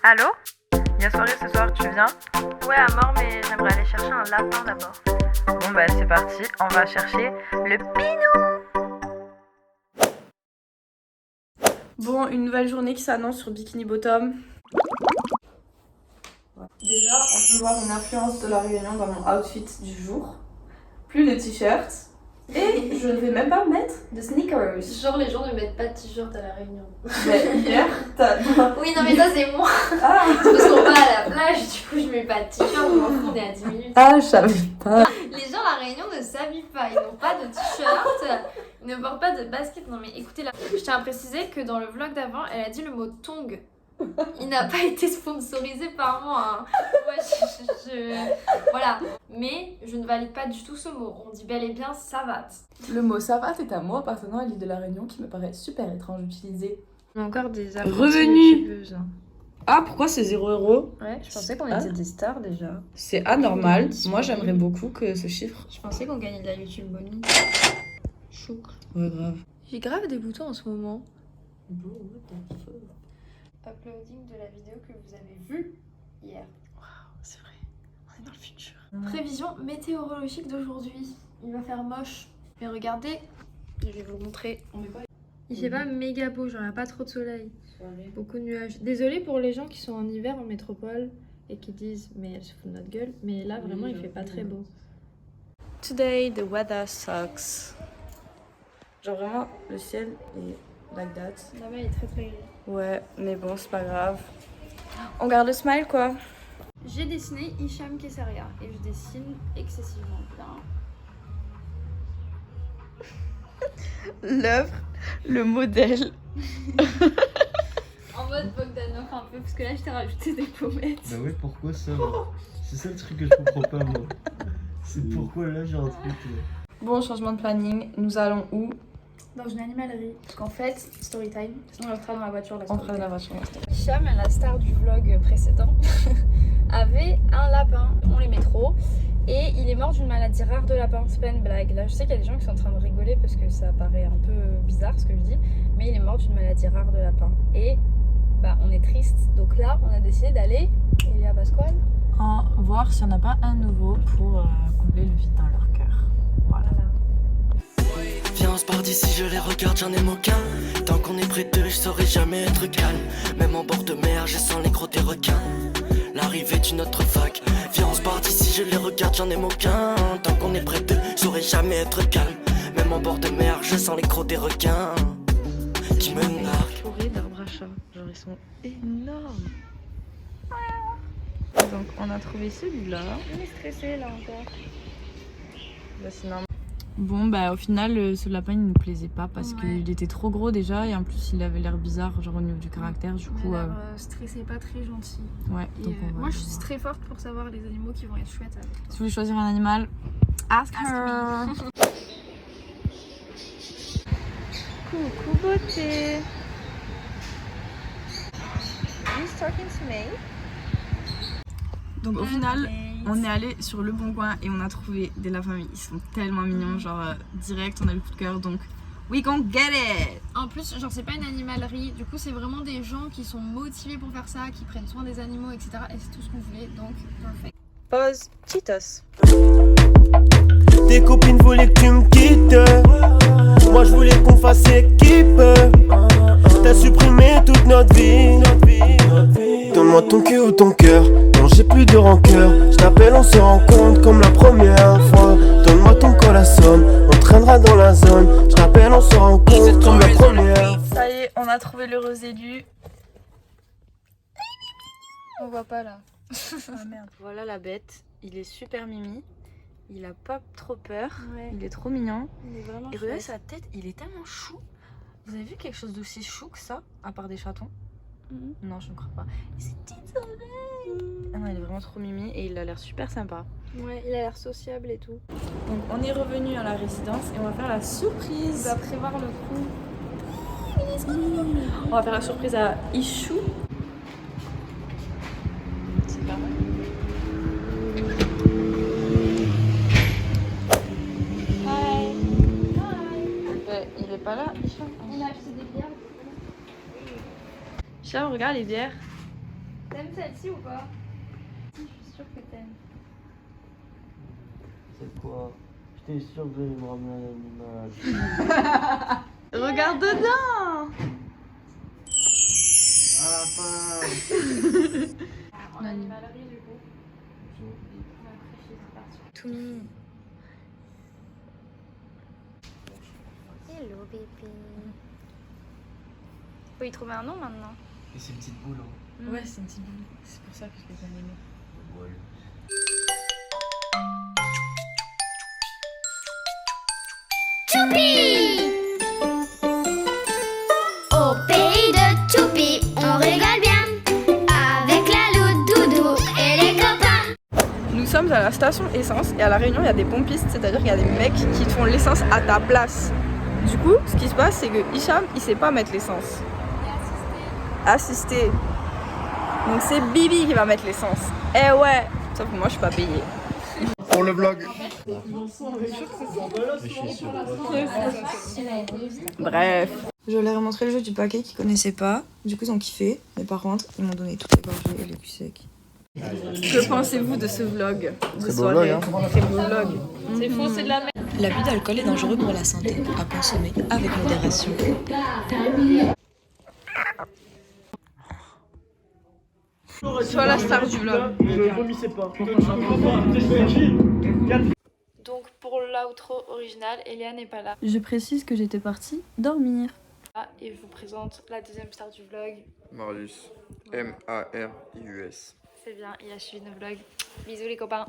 Allô? Il y a soirée ce soir, tu viens? Ouais, à mort, mais j'aimerais aller chercher un lapin d'abord. Bon bah c'est parti, on va chercher le pinou. Bon, une nouvelle journée qui s'annonce sur Bikini Bottom. Déjà, on peut voir une influence de la Réunion dans mon outfit du jour. Plus de t-shirt. Et je ne vais même pas mettre de sneakers. Genre les gens ne mettent pas de t-shirt à la Réunion. Mais hier, t'as... Oui, non mais ça c'est moi. Ah, C'est parce qu'on va à la plage, du coup je mets pas de t-shirt, je m'en fous, on est à 10 minutes. je savais pas. Les gens à la Réunion ne s'habillent pas, ils n'ont pas de t-shirt, ils ne portent pas de basket. Non mais écoutez là, je tiens à préciser que dans le vlog d'avant, elle a dit le mot tong. Il n'a pas été sponsorisé par moi. Hein. Ouais, voilà. Mais je ne valide pas du tout ce mot. On dit bel et bien savate. Le mot savate est un mot appartenant à l'île de la Réunion qui me paraît super étrange d'utiliser. Encore des Revenu. Ah, pourquoi c'est 0 €? Ouais, je pensais qu'on Ah. était des stars déjà. C'est anormal. Moi, j'aimerais beaucoup que ce chiffre... Je pensais qu'on gagnait de la YouTube Money. Chouk. Ouais, grave. J'ai grave des boutons en ce moment. Uploading de la vidéo que vous avez vue hier. C'est vrai, on est dans le futur. Prévision météorologique d'aujourd'hui. Il va faire moche. Mais regardez, je vais vous montrer. Il fait pas méga beau, genre il n'y a pas trop de soleil. Beaucoup de nuages. Désolée pour les gens qui sont en hiver en métropole et qui disent mais elle se fout de notre gueule. Mais là vraiment il fait pas très beau. Today the weather sucks. Genre vraiment le ciel est like that. Là-bas il est très très gris. Ouais, mais bon c'est pas grave. On garde le smile quoi. J'ai dessiné Hicham Kessaria et je dessine excessivement bien. L'œuvre, le modèle. En mode Bogdanov un peu parce que là je t'ai rajouté des pommettes. Bah ouais, pourquoi ça moi C'est ça le truc que je comprends pas moi. C'est pourquoi là j'ai un truc. Bon, changement de planning, nous allons où? Dans une animalerie. Parce qu'en fait, story time. Sinon on restera dans la voiture. On fera la voiture. Hicham, la star du vlog précédent, avait un lapin. On les met trop. Et il est mort d'une maladie rare de lapin. C'est pas une blague. Là, je sais qu'il y a des gens qui sont en train de rigoler parce que ça paraît un peu bizarre ce que je dis. Mais il est mort d'une maladie rare de lapin. Et bah, on est triste. Donc là, on a décidé d'aller. Il est à Pasquale. Voir s'il n'y en a pas un nouveau pour combler le vide dans leur cœur. Voilà. Viens on se part d'ici, je les regarde, j'en ai aucun. Tant qu'on est près d'eux, je saurais jamais être calme. Même en bord de mer, je sens les crocs des requins. L'arrivée d'une autre vague. Viens on se part d'ici, je les regarde, j'en ai aucun. Tant qu'on est près d'eux, je saurais jamais être calme. Même en bord de mer, je sens les crocs des requins qui me narguent. Forêt d'arbres à chat, genre ils sont énormes. Donc on a trouvé celui-là. On est stressé là encore. Bah, c'est normal. Bon bah au final ce lapin il nous plaisait pas parce qu'il était trop gros déjà et en plus il avait l'air bizarre genre au niveau du caractère du coup Stressé, pas très gentil. ouais Et, donc on va moi je aller suis voir. très forte pour savoir les animaux qui vont être chouettes. Si vous voulez choisir un animal, ask her. Coucou beauté. He's talking to me. Donc au final, on est allé sur Le Bon Coin et on a trouvé des lapins. Ils sont tellement mignons, genre direct on a le coup de cœur donc we gon' get it. En plus, genre c'est pas une animalerie, du coup c'est vraiment des gens qui sont motivés pour faire ça, qui prennent soin des animaux, etc. Et c'est tout ce qu'on voulait, donc perfect. Pause Cheetos. Tes copines voulaient que tu me quittes. Moi je voulais qu'on fasse équipe. T'as supprimé toute notre vie. Donne-moi ton cul ou ton cœur. Non j'ai plus de rancœur. Je t'appelle on se rencontre comme la première fois. Donne-moi ton col à somme. On traînera dans la zone. Je t'appelle on se rencontre comme la première. Ça y est, on a trouvé l'heureux élu. On voit pas là. Ah merde. Voilà la bête, il est super mimi. Il a pas trop peur. Ouais. Il est trop mignon. Il est vraiment Et regardez sa tête, il est tellement chou. Vous avez vu quelque chose d'aussi chou que ça, à part des chatons? Non, je ne crois pas. Et ses petites oreilles. Ah non, il est vraiment trop mimi et il a l'air super sympa. Ouais, il a l'air sociable et tout. Donc on est revenu à la résidence et on va faire la surprise. On va prévoir le coup. On va faire la surprise à Ichou. C'est pas mal. Il est pas là, Hicham. On a acheté des bières. Hicham, regarde les bières. T'aimes celle-ci ou pas? Si, je suis sûre que t'aimes. C'est quoi? J'étais sûr que vous allez me ramener un animal. Regarde dedans. À la fin. En animalerie du coup. Après, je suis partie. Tout mignon. Hello bébé. Faut y trouver un nom maintenant. Et ces petites boules, hein. Ouais, c'est une petite boule. C'est pour ça que je l'ai bien aimé. Voilà. Au pays de Choupi, on rigole bien avec la loup Doudou et les copains. Nous sommes à la station essence et à La Réunion il y a des pompistes, c'est-à-dire qu'il y a des mecs qui te font l'essence à ta place. Du coup, ce qui se passe, c'est que Hicham, il sait pas mettre l'essence. Assisté. Donc c'est Bibi qui va mettre l'essence. Eh ouais, sauf que moi je suis pas payée. Pour le vlog. Bref. Je leur ai montré le jeu du paquet qu'ils connaissaient pas. Du coup, ils ont kiffé. Mais par contre, ils m'ont donné toutes les gorgées et les culs secs. Que pensez-vous de ce vlog de soirée? Très beau vlog. C'est faux, c'est de la merde. L'abus d'alcool est dangereux pour la santé. À consommer avec modération. Sois la star du vlog. Je vomissais pas. Donc pour l'outro original, Elia n'est pas là. Je précise que j'étais partie dormir. Et je vous présente la deuxième star du vlog. Marius. M-A-R-I-U-S. C'est bien, il a suivi nos vlogs. Bisous les copains.